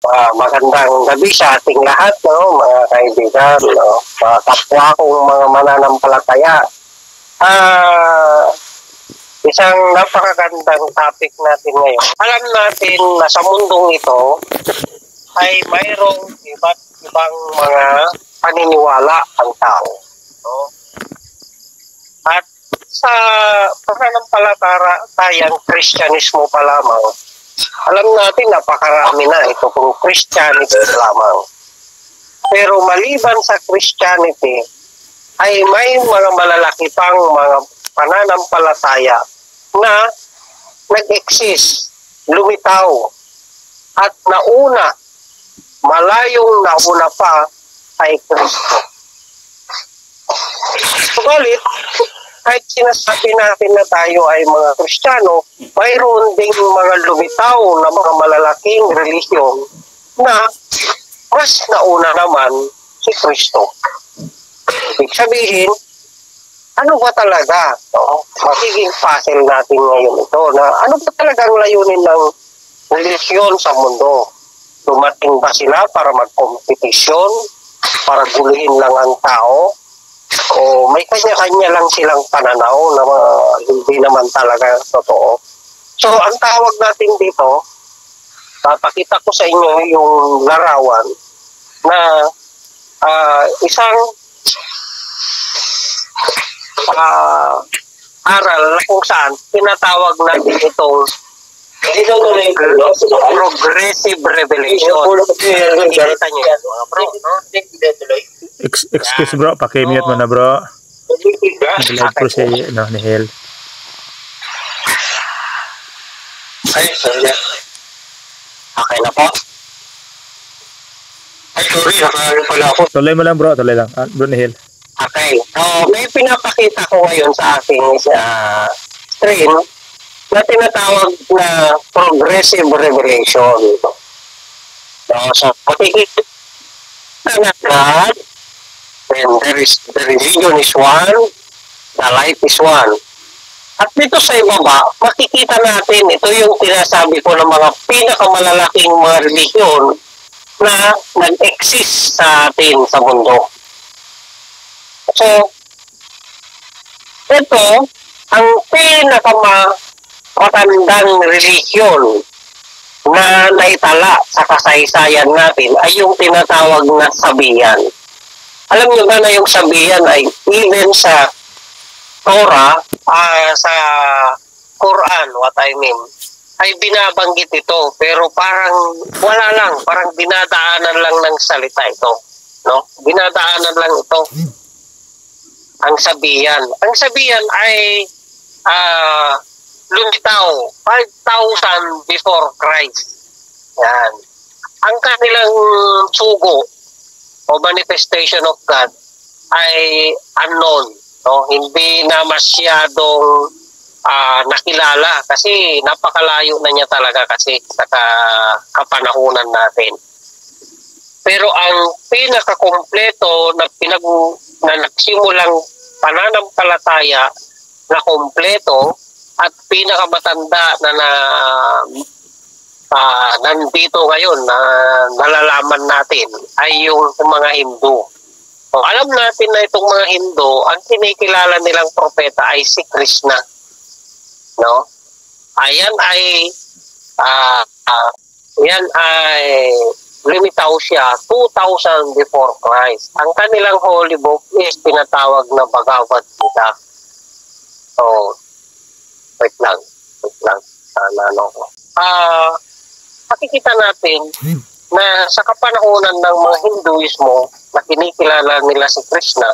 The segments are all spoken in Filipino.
Magandang gabi sa ating lahat, no, mga kaibigan, no, mga kapwa kong mga mananampalataya. Isang napakagandang topic natin ngayon. Alam natin na sa mundong ito ay mayroong iba't ibang mga paniniwala ang tao. No? At sa pananampalatayang Kristyanismo pa lamang, alam natin napakarami na ito kung Christianity lamang. Pero maliban sa Christianity, ay may mga malalaki pang mga pananampalataya na nag-exist, lumitaw, at nauna, malayong nauna pa ay Kristo. Subalit, kahit sinasabi natin na tayo ay mga Kristiyano, mayroon ding mga lumitaw na mga malalaking relihiyon na mas nauna naman si Kristo. Ibig sabihin, ano ba talaga? No? Magiging puzzle natin ngayon ito na ano ba talagang layunin ng relihiyon sa mundo? Dumating ba sila para magkompetisyon? Para guluhin lang ang tao? O may kanya-kanya lang silang pananaw na hindi naman talaga totoo. So, ang tawag natin dito, papakita ko sa inyo yung larawan na isang aral na kung saan tinatawag natin itong progressive revelation. Nakikita niyo yan, mga bro, no? Excuse bro, pakimute mo na bro. Nag-live po si Nihel. Okay na po. Ay, sorry, nakalayo pala ako. Tuloy mo lang bro, tuloy lang. Bro Nihel. Okay. So, may pinapakita ko ngayon sa aking stream na tinatawag na progressive revelation. So, makikita na God, and the religion is one, the life is one. At dito sa ibaba, makikita natin, ito yung tinasabi ko ng mga pinakamalalaking mga religion na nag-exist sa atin sa mundo. So, ito, ang pinakamatandang relihiyon na naitala sa kasaysayan natin ay yung tinatawag na sabihan. Alam niyo ba na yung sabihan ay even sa Torah, sa Quran, what I mean, ay binabanggit ito, pero parang wala lang, parang dinadaanan lang ng salita ito. No? Dinadaanan lang ito. Ang sabihan. Ang sabihan ay lumitaw 5,000 before Christ. Yan. Ang kanilang sugo o manifestation of God ay unknown. No? Hindi na masyadong nakilala kasi napakalayo na niya talaga kasi sa kapanahunan natin. Pero ang pinakakompleto na nagsimulang pananampalataya na kompleto at pinakamatanda na nandito ngayon na nalalaman natin ay yung mga Hindu. So, alam natin na itong mga Hindu, ang kinikilala nilang propeta ay si Krishna. No? Ayan ay lumitaw siya 2,000 before Christ. Ang kanilang holy book is tinatawag na Bhagavad Gita. So, wait lang. Makikita natin na sa kapanahonan ng mga Hinduismo na kinikilala nila si Krishna,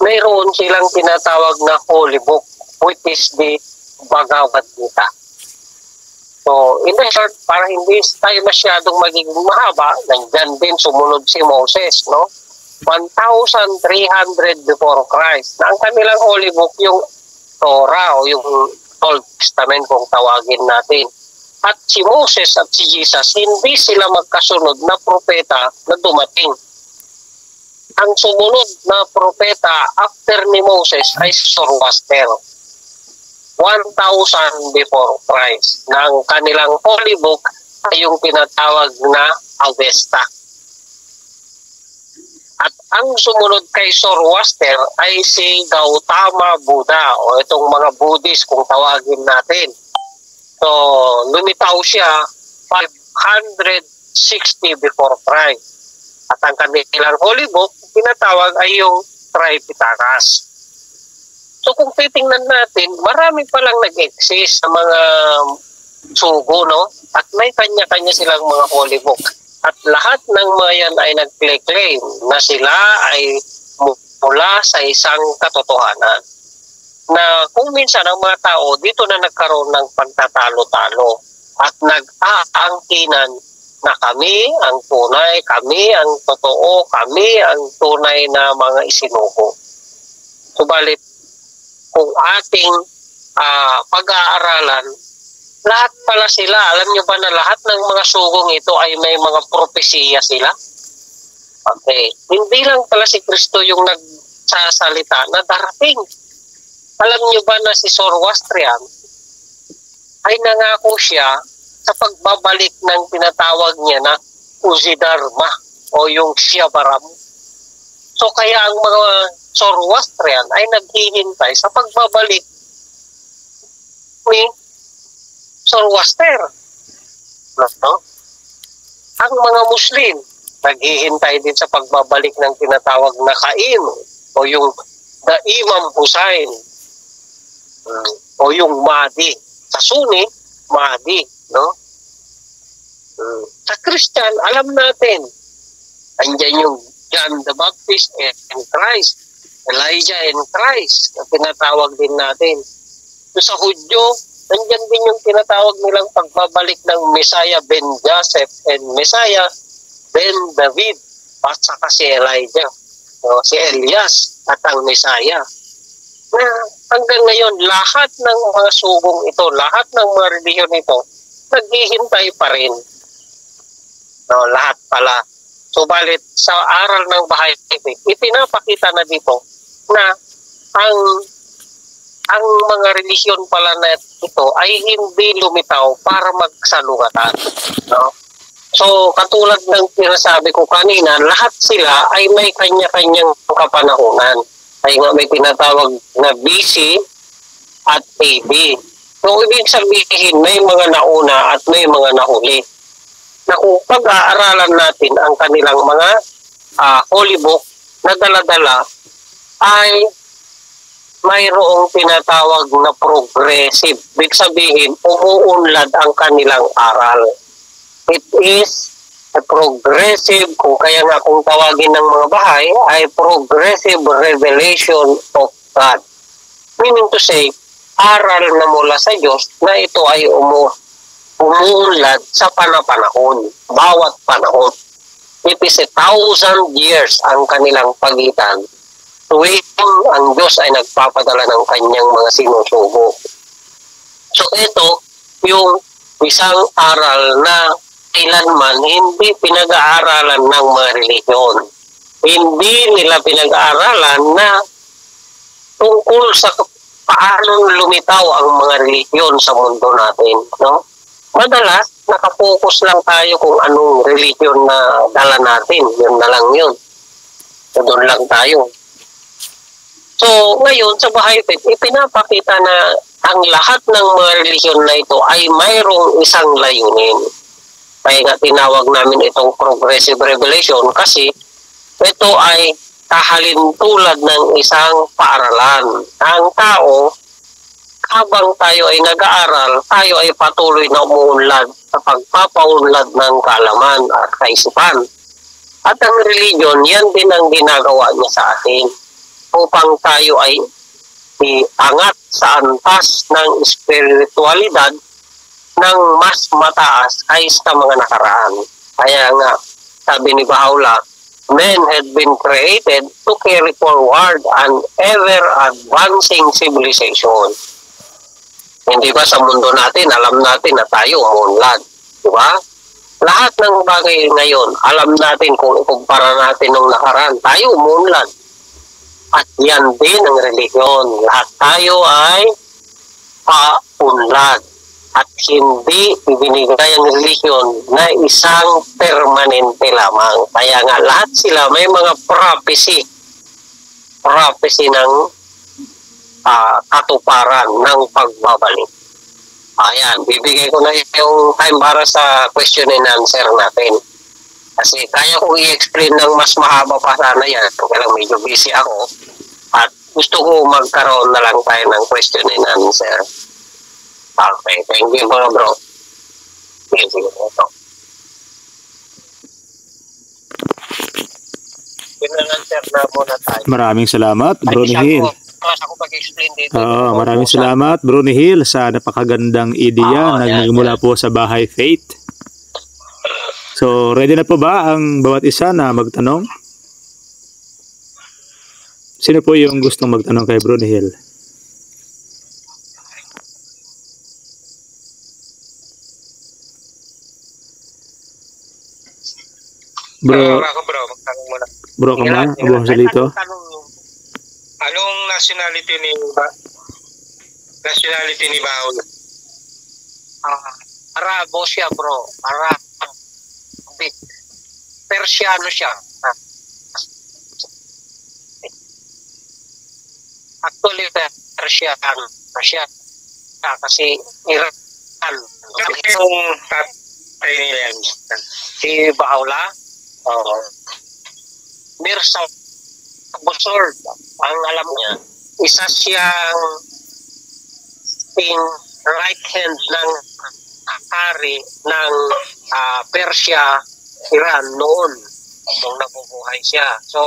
mayroon silang tinatawag na holy book, which is the Bhagavad Gita. So, in the short, para hindi tayo masyadong magiging mahaba, nandyan din sumunod si Moses, no? 1,300 before Christ. Na ang kanilang holy book, yung Torah o yung Old Testament kung tawagin natin. At si Moses at si Jesus, hindi sila magkasunod na propeta na dumating. Ang sumunod na propeta after ni Moses ay si Zoroaster. 1,000 before Christ. Ng kanilang holy book ay yung tinatawag na Avesta. At ang sumunod kay Zoroaster ay si Gautama Buddha o itong mga Buddhist kung tawagin natin. So, lumitaw siya 560 before Christ. At ang kanilang holy book, tinatawag ay yung Tripitakas. So kung titingnan natin, marami palang nag-exist sa mga sugo, no? At may kanya-kanya silang mga holy book. At lahat ng mga yan ay nag-claim na sila ay mula sa isang katotohanan. Na kung minsan ang mga tao dito na nagkaroon ng pagtatalo-talo at nag-aangkinan na kami ang tunay, kami ang totoo, kami ang tunay na mga isinugo. Subalit, kung ating pag-aaralan, lahat pala sila, alam nyo ba na lahat ng mga sugong ito ay may mga propesiya sila? Okay. Hindi lang pala si Kristo yung nagsasalita na darating. Alam nyo ba na si Zoroastrian ay nangako siya sa pagbabalik ng tinatawag niya na Uzidarma o yung Shiabaram. So kaya ang mga Zoroastrian ay naghihintay sa pagbabalik ni Zoroaster. No? Ang mga Muslim naghihintay din sa pagbabalik ng tinatawag na Qaim o yung the Imam Hussein o yung Mahdi. Sa Sunni, Mahdi, no? Sa Christian, alam natin, andyan yung John the Baptist and Christ, Elijah and Christ, na tinatawag din natin. So, sa Hudyo, andyan din yung tinatawag nilang pagbabalik ng Messiah ben Joseph and Messiah ben David, at saka si Elijah, o si Elias at ang Messiah. Na hanggang ngayon, lahat ng mga sugong ito, lahat ng mga relihiyon ito, naghihintay pa rin. No, lahat pala. Subalit sa aral ng Baha'i Faith, ipinapakita na dito na ang mga relihiyon pala na ito ay hindi lumitaw para magsalungatan. No? So katulad ng sinasabi ko kanina, lahat sila ay may kanya-kanyang kapanahunan. Ay nga may tinatawag na BC at AD. So ibig sabihin may mga nauna at may mga nahuli. Na kung pag-aaralan natin ang kanilang mga holy book na dala-dala ay mayroong tinatawag na progressive. Ibig sabihin, umuunlad ang kanilang aral. It is a progressive, kung kaya nga kung tawagin ng mga Baha'i, ay progressive revelation of God. Meaning to say, aral na mula sa Diyos na ito ay umuunlad sa panahon, bawat panahon. It is 1,000 years ang kanilang pagitan. Tuwing ang Diyos ay nagpapadala ng kanyang mga sinusugo. So ito, yung isang aral na kailanman hindi pinag-aaralan ng mga relihiyon. Hindi nila pinag-aaralan na tungkol sa paano lumitaw ang mga relihiyon sa mundo natin. No? Madalas, nakapokus lang tayo kung anong relihiyon na dala natin. Yun na lang yun. So, doon lang tayo. So, ngayon, sa Baha'i Faith, ipinapakita na ang lahat ng mga relihiyon na ito ay mayroong isang layunin. Kaya nga tinawag namin itong progressive revelation kasi ito ay kahalin tulad ng isang paaralan. Ang tao, habang tayo ay nag-aaral, tayo ay patuloy na umuunlad sa pagpapaunlad ng kaalaman at kaisipan. At ang religion, yan din ang ginagawa niya sa atin upang tayo ay iangat sa antas ng espiritualidad ng mas mataas kaysa sa mga nakaraan. Kaya nga, sabi ni Baha'u'llah, men had been created to carry forward an ever-advancing civilization. Hindi ba sa mundo natin, alam natin na tayo umunlad. Diba? Lahat ng bagay ngayon, alam natin kung ikumpara natin nung nakaraan, tayo umunlad. At yan din ang religion. Lahat tayo ay paunlad. at hindi ibinigay ang relihiyon na isang permanente lamang. Kaya nga lahat sila may mga prophecy ng katuparan ng pagbabalik. Ayan, bibigay ko na yung time para sa question and answer natin. Kasi kaya kong i-explain ng mas mahaba pa sana yan. Kaya lang medyo busy ako. At gusto ko magkaroon na lang tayo ng question and answer. Okay, thank you mga bro. Thank you po. Question-and-answer na muna tayo. Maraming salamat, Bro Nihil. Ako pag-explain dito. Maraming salamat, Bro Nihil, sa napakagandang ideya na nagmula po sa Bahay Faith. So, ready na po ba ang bawat isa na magtanong? Sino po yung gustong magtanong kay Bro Nihil? Bro, magtanong muna. Bro ka muna, Abu Joselito. Anong nationality ni Baul? Arabo siya bro. Arabic. Persiano siya. Actually, Persiano. Kasi Iran. Yung tatay nila yan? Si Baula. Mirza Busor, ang alam niya, isa siyang right hand ng hari ng Persia, Iran noon nung nabubuhay siya. So,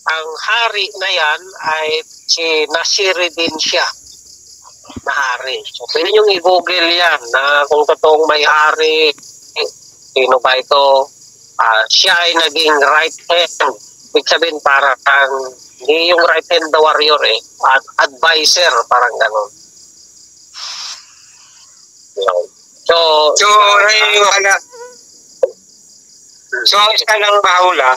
ang hari na yan ay si Nasiruddin Shah na hari. So, pwede niyong i-google yan na kung totoong may hari, sino ba ito? Siya ay naging right hand. Ibig sabihin parang hindi yung right hand the warrior advisor, parang gano'n. So ang isa ng Bahula,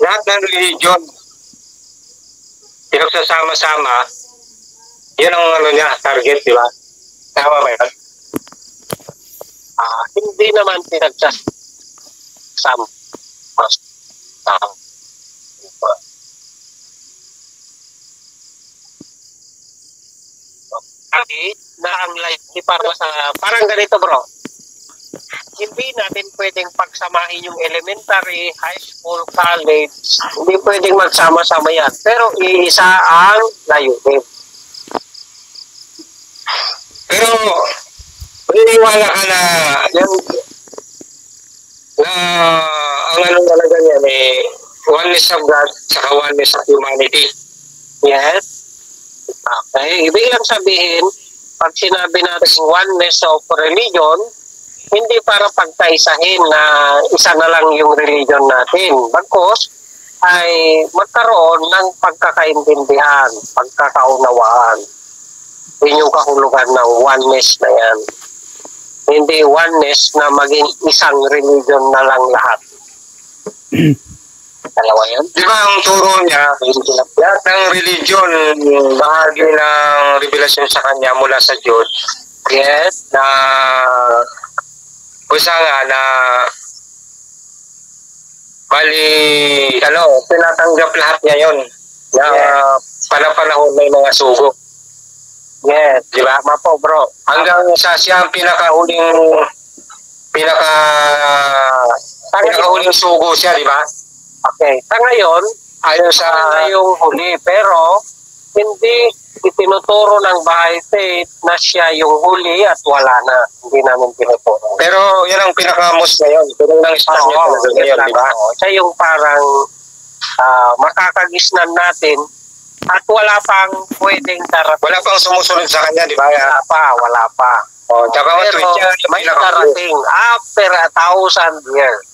lahat ng religion, pinagsasama-sama, yun ang niya, target, di ba? Tama ba yun? Hindi naman pinagsasama. Na ang life parang ganito bro, hindi natin pwedeng pagsamahin yung elementary, high school, college, hindi pwedeng magsama-sama yan, pero iisa ang layunin. Pero naniniwala ka na ang ano talaga niya oneness of God saka oneness of humanity. Yes. Okay. Ibig lang sabihin, pag sinabi natin oneness of religion, hindi para pagkaisahin na isa na lang yung religion natin. Bagkus ay magkaroon ng pagkakaintindihan, pagkakaunawaan. Yun yung kahulugan ng oneness na yan. Hindi oneness na maging isang religion na lang lahat. Dalawa yan. Di ba ang turo niya, lahat ng religion, bahagi ng revelasyon sa kanya mula sa Diyos. Yes. Na, kusa nga na, tinatanggap lahat niya yun. Na panahon may mga sugo. Yes, di ba? Mapo bro. Hanggang siya ang pinakahuling sugo siya, di ba? Okay. Sa ngayon, ayon sa yung huli, pero hindi itinuturo ng Bahay Faith na siya yung huli at wala na. Hindi namin tinuturo. Pero yan ang pinaka-most ngayon. Pero nang start niya talaga ngayon, di ba? Siya yung parang makakagisnan natin at wala pang pwedeng darating. Wala pang sumusunod sa kanya, di ba? Wala pa. Tsaka pero may darating after 1,000 years.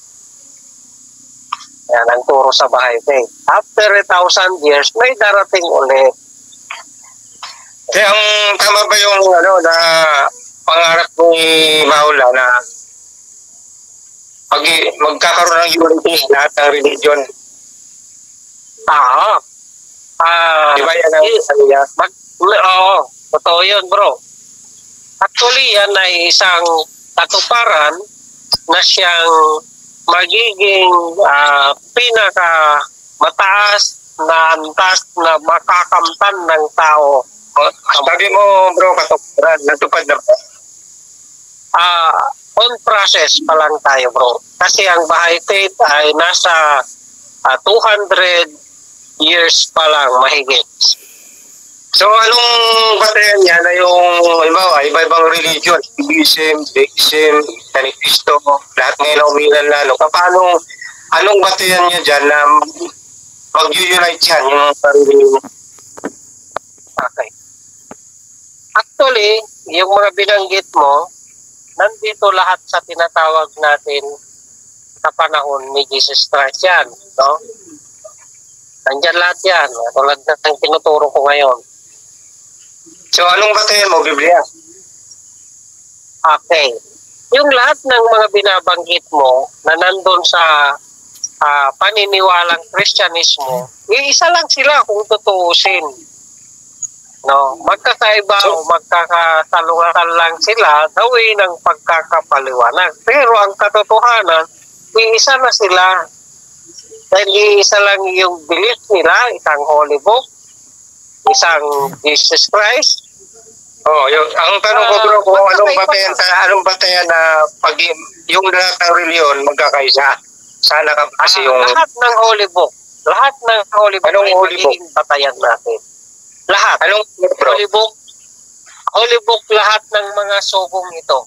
Yan ang turo sa Bahay Faith. After 1,000 years, may darating ulit. Kaya ang tama ba yung na pangarap ni Maula na magkakaroon ng unity lahat ng religion? Di ba yan ang sabi niya? Oo, totoo yun bro. Actually, yan ay isang katuparan na siyang magiging pinaka mataas na antas na makakamtan ng tao. Sabi mo, bro, katuparan, natupad na po. On process pa lang tayo, bro. Kasi ang Baha'i Faith ay nasa 200 years pa lang mahigit. So, anong batayan niya na yung, iba-ibang religion, Buddhism, Buddhism, Christianity, lahat ngayon umilan lalo. Anong batayan niya dyan na mag-unite yan, yung sarili niya? Okay. Actually, yung mga binanggit mo, nandito lahat sa tinatawag natin sa panahon ni Jesus Christ yan. No? Nandyan lahat yan. Tulad ng tinuturo ko ngayon. So, anong batayan mo, Biblia? Okay. Yung lahat ng mga binabanggit mo na nandun sa paniniwalang Kristyanismo, isa lang sila kung tutuusin. No, magkakaiba o magkakasalungatan lang sila the way ng pagkakapaliwanag. Pero ang katotohanan, isa na sila. Dahil isa lang yung belief nila, isang Holy Book, isang Jesus Christ. Ang tanong ko, bro, kung anong batayan na pag yung lahat ng reliyon magkakaisa? Sana kasi yung... Lahat ng Holy Book. Lahat ng Holy Book Anong ay Holy Book? magiging batayan natin. Lahat. Anong Holy Book? Holy Book, lahat ng mga sugong ito.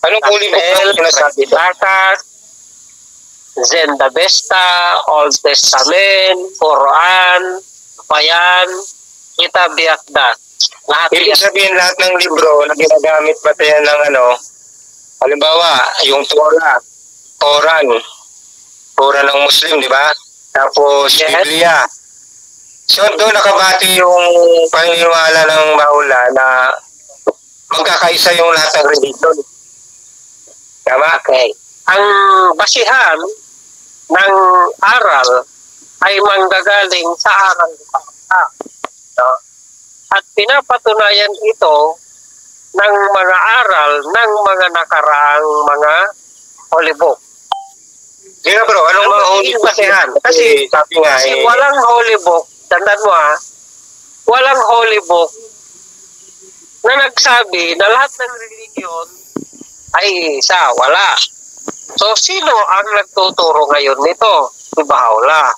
Anong Holy Book na sinasabi? Lakas, Zenda Vesta, Old Testament, Quran, Bayan, Kitab Akdas. Lahat Ibig yan. sabihin lahat ng libro na ginagamit batayan ng halimbawa, yung Torah, Torah ng Muslim, di ba? Tapos Yes. Biblia. So doon nakabati yung paniniwala ng Bahula na magkakaisa yung lahat ng religion. Tama? Okay. Ang basihan ng aral ay manggagaling sa aral ng Panginoon. No? At pinapatunayan ito ng mga aral ng mga nakaraang mga Holy Book. Di nga bro, anong mga Holy Book? Basihan? Kasi sabi nga Kasi walang Holy Book, tandaan mo walang Holy Book na nagsabi na lahat ng religion ay isa, wala. So, sino ang nagtuturo ngayon nito? Si Baha'u'llah.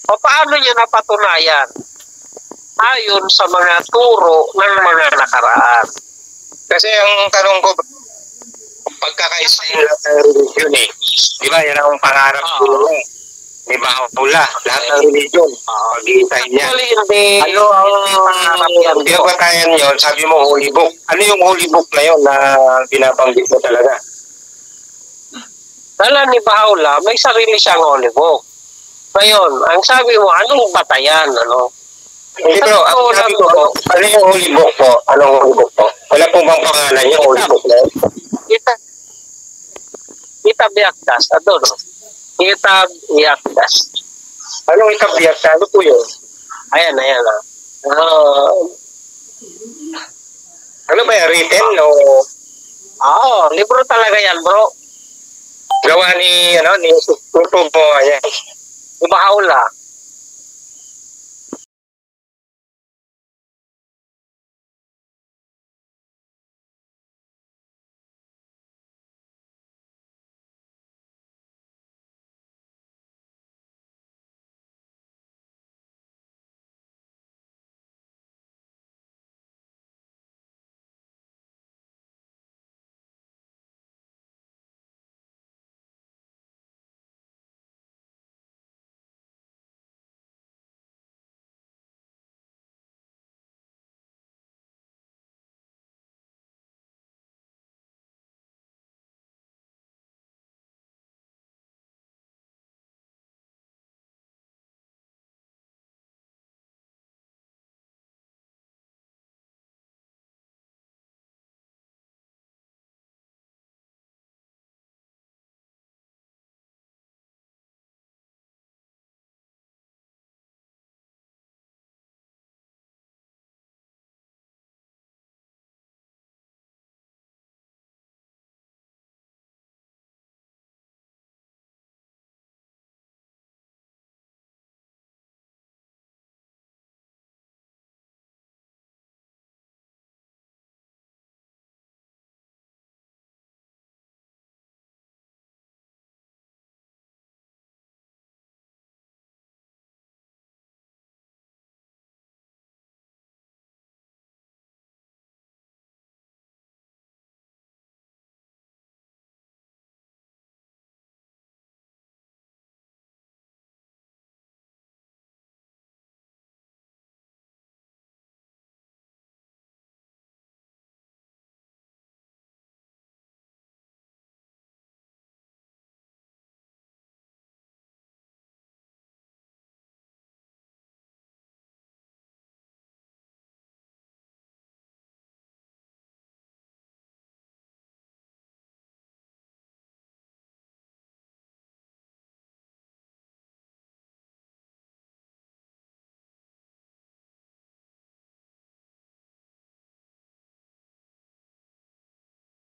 O paano niya napatunayan? Ayon sa mga turo ng mga nakaraan. Kasi ang tanong ko, pagkakaisa yung lahat ng religion Di ba, yan ang pangarap ko Di ba, lahat ng religion. Pag-iisahin niya. Actually, hindi. Ano ang batayan yun? Sabi mo, Holy Book. Ano yung Holy Book na yun na binabanggit mo talaga? Dala ni Baha'u'llah, may sarili siyang Holy Book. Ngayon, ang sabi mo, anong batayan? Hindi bro, ang sabi ko, ano yung Holy Book po? Anong Holy Book po? Wala po bang pangalan yung Holy Book na yun? Kitab Akdas, Kitab Akdas. Anong itabiyak? Ano po yun? Ayan. Ano ba yan? Written? Libro talaga yan, bro. Gawa ni Tuto po. Ayan. Ni Baha'u'llah.